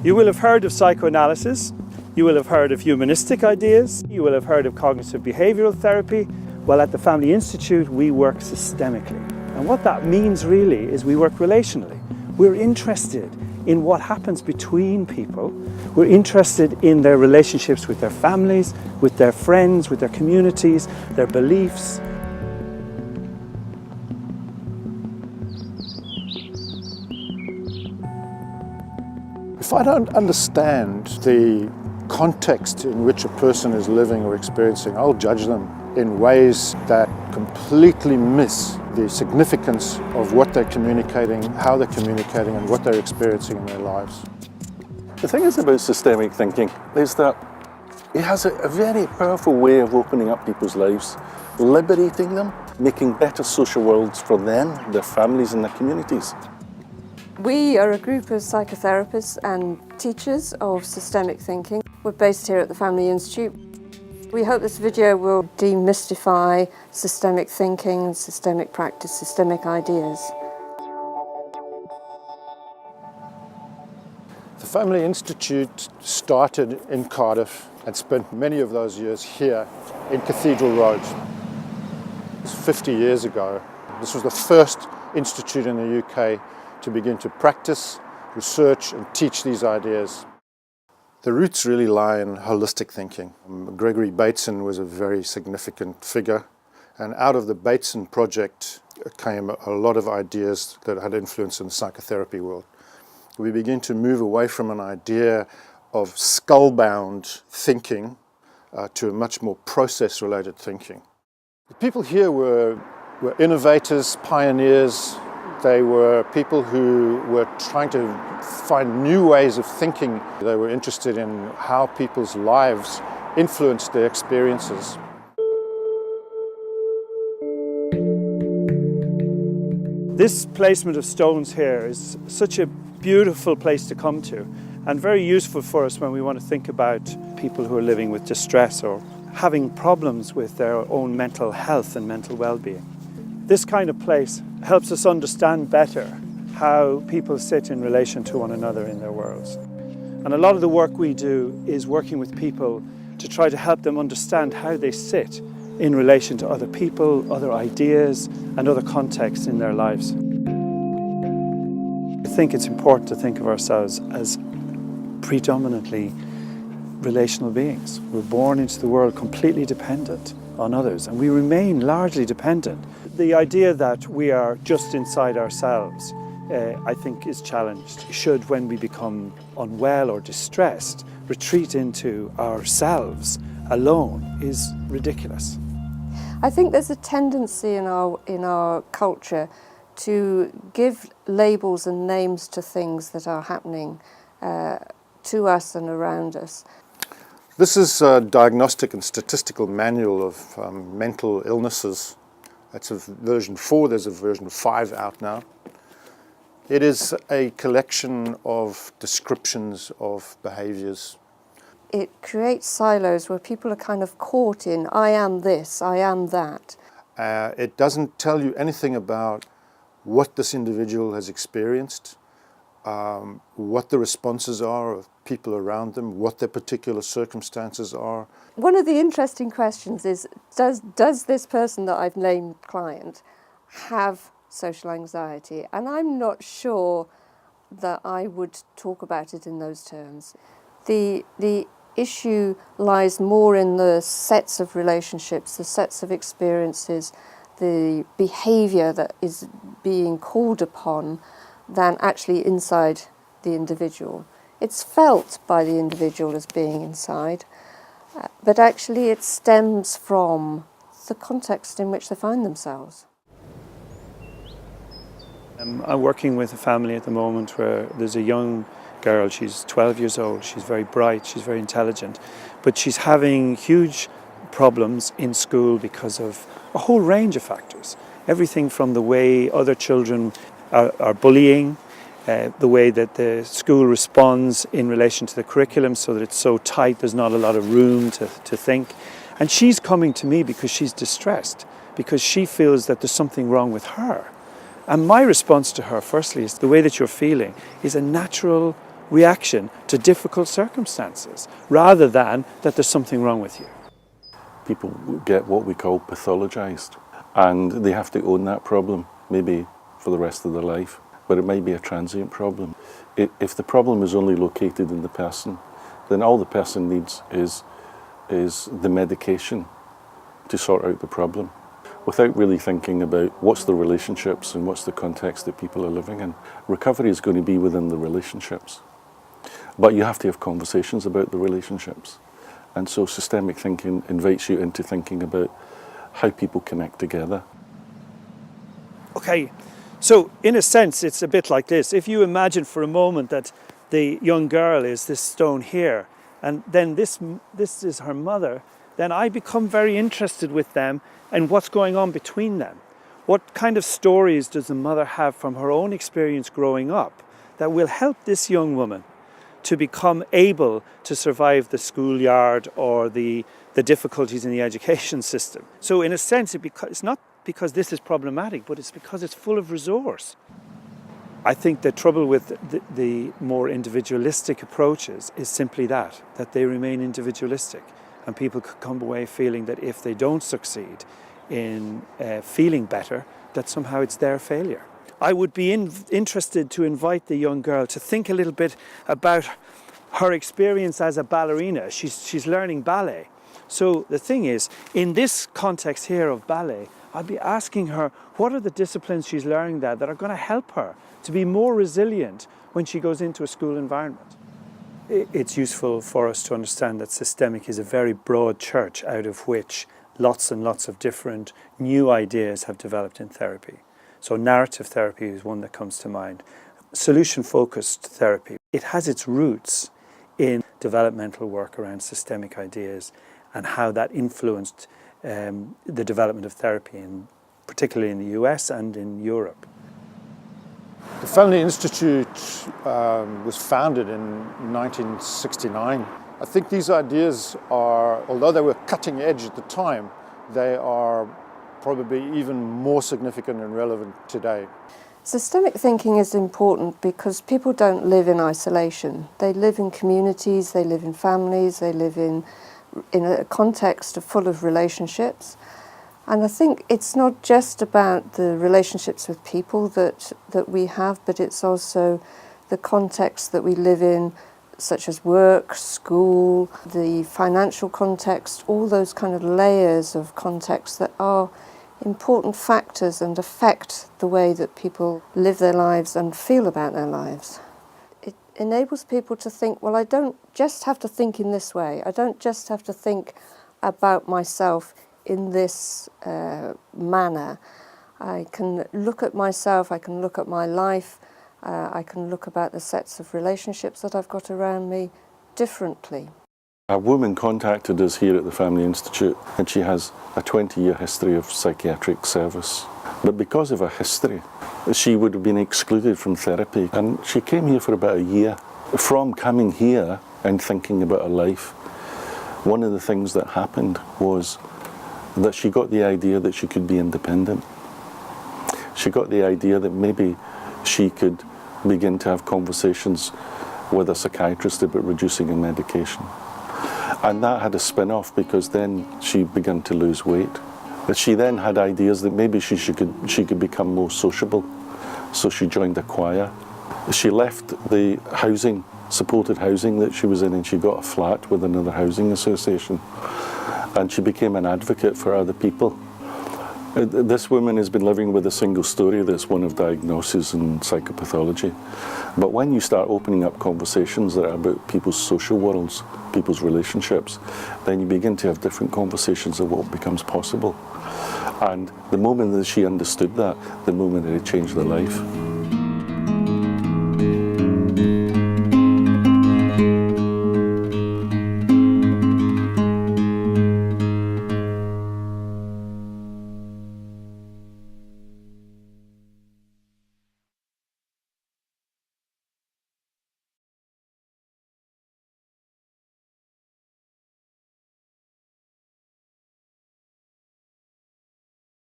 You will have heard of psychoanalysis, you will have heard of humanistic ideas, you will have heard of cognitive behavioural therapy. Well, at the Family Institute, we work systemically. And what that means really is we work relationally. We're interested in what happens between people. We're interested in their relationships with their families, with their friends, with their communities, their beliefs. If I don't understand the context in which a person is living or experiencing, I'll judge them in ways that completely miss the significance of what they're communicating, how they're communicating, and what they're experiencing in their lives. The thing is about systemic thinking is that it has a very powerful way of opening up people's lives, liberating them, making better social worlds for them, their families and their communities. We are a group of psychotherapists and teachers of systemic thinking. We're based here at the Family Institute. We hope this video will demystify systemic thinking, systemic practice, systemic ideas. The Family Institute started in Cardiff and spent many of those years here in Cathedral Road. It was 50 years ago. This was the first institute in the UK to begin to practice, research and teach these ideas. The roots really lie in holistic thinking. Gregory Bateson was a very significant figure, and out of the Bateson project came a lot of ideas that had influence in the psychotherapy world. We begin to move away from an idea of skull-bound thinking to a much more process-related thinking. The people here were innovators, pioneers. They were people who were trying to find new ways of thinking. They were interested in how people's lives influenced their experiences. This placement of stones here is such a beautiful place to come to and very useful for us when we want to think about people who are living with distress or having problems with their own mental health and mental well-being. This kind of place helps us understand better how people sit in relation to one another in their worlds. And a lot of the work we do is working with people to try to help them understand how they sit in relation to other people, other ideas, and other contexts in their lives. I think it's important to think of ourselves as predominantly relational beings. We're born into the world completely dependent on others, and we remain largely dependent. The idea that we are just inside ourselves, I think, is challenged. Should, when we become unwell or distressed, retreat into ourselves alone is ridiculous. I think there's a tendency in our culture to give labels and names to things that are happening to us and around us. This is a diagnostic and statistical manual of mental illnesses. That's a version 4, there's a version 5 out now. It is a collection of descriptions of behaviours. It creates silos where people are kind of caught in, I am this, I am that. It doesn't tell you anything about what this individual has experienced, what the responses are of people around them, what their particular circumstances are. One of the interesting questions is, does this person that I've named client have social anxiety? And I'm not sure that I would talk about it in those terms. The issue lies more in the sets of relationships, the sets of experiences, the behaviour that is being called upon than actually inside the individual. It's felt by the individual as being inside, but actually it stems from the context in which they find themselves. I'm working with a family at the moment where there's a young girl, she's 12 years old, she's very bright, she's very intelligent, but she's having huge problems in school because of a whole range of factors. Everything from the way other children are bullying, the way that the school responds in relation to the curriculum so that it's so tight there's not a lot of room to think. And she's coming to me because she's distressed, because she feels that there's something wrong with her. And my response to her, firstly, is the way that you're feeling is a natural reaction to difficult circumstances, rather than that there's something wrong with you. People get what we call pathologised, and they have to own that problem, maybe for the rest of their life, but it might be a transient problem. If the problem is only located in the person, then all the person needs is the medication to sort out the problem, without really thinking about what's the relationships and what's the context that people are living in. Recovery is going to be within the relationships, but you have to have conversations about the relationships. And so systemic thinking invites you into thinking about how people connect together. Okay, so in a sense it's a bit like this. If you imagine for a moment that the young girl is this stone here, and then this is her mother, then I become very interested with them and what's going on between them. What kind of stories does the mother have from her own experience growing up that will help this young woman to become able to survive the schoolyard or the difficulties in the education system? So in a sense, it's not because this is problematic, but it's because it's full of resource. I think the trouble with the more individualistic approaches is simply that they remain individualistic, and people could come away feeling that if they don't succeed in feeling better, that somehow it's their failure. I would be interested to invite the young girl to think a little bit about her experience as a ballerina. She's learning ballet. So the thing is, in this context here of ballet, I'd be asking her what are the disciplines she's learning there that are going to help her to be more resilient when she goes into a school environment. It's useful for us to understand that systemic is a very broad church out of which lots and lots of different new ideas have developed in therapy. So narrative therapy is one that comes to mind. Solution-focused therapy, it has its roots in developmental work around systemic ideas and how that influenced the development of therapy, particularly in the US and in Europe. The Family Institute was founded in 1969. I think these ideas are, although they were cutting edge at the time, they are probably even more significant and relevant today. Systemic thinking is important because people don't live in isolation. They live in communities, they live in families, they live in a context full of relationships. And I think it's not just about the relationships with people that we have, but it's also the context that we live in, such as work, school, the financial context, all those kind of layers of context that are important factors and affect the way that people live their lives and feel about their lives. It enables people to think, well, I don't just have to think in this way. I don't just have to think about myself in this manner. I can look at myself, I can look at my life, I can look about the sets of relationships that I've got around me differently. A woman contacted us here at the Family Institute, and she has a 20-year history of psychiatric service. But because of her history, she would have been excluded from therapy. And she came here for about a year. From coming here and thinking about her life, one of the things that happened was that she got the idea that she could be independent. She got the idea that maybe she could begin to have conversations with a psychiatrist about reducing her medication. And that had a spin-off because then she began to lose weight. But she then had ideas that maybe she could become more sociable. So she joined a choir. She left the housing, supported housing that she was in, and she got a flat with another housing association. And she became an advocate for other people. This woman has been living with a single story that's one of diagnosis and psychopathology. But when you start opening up conversations that are about people's social worlds, people's relationships, then you begin to have different conversations of what becomes possible. And the moment that she understood that, the moment that it changed her life.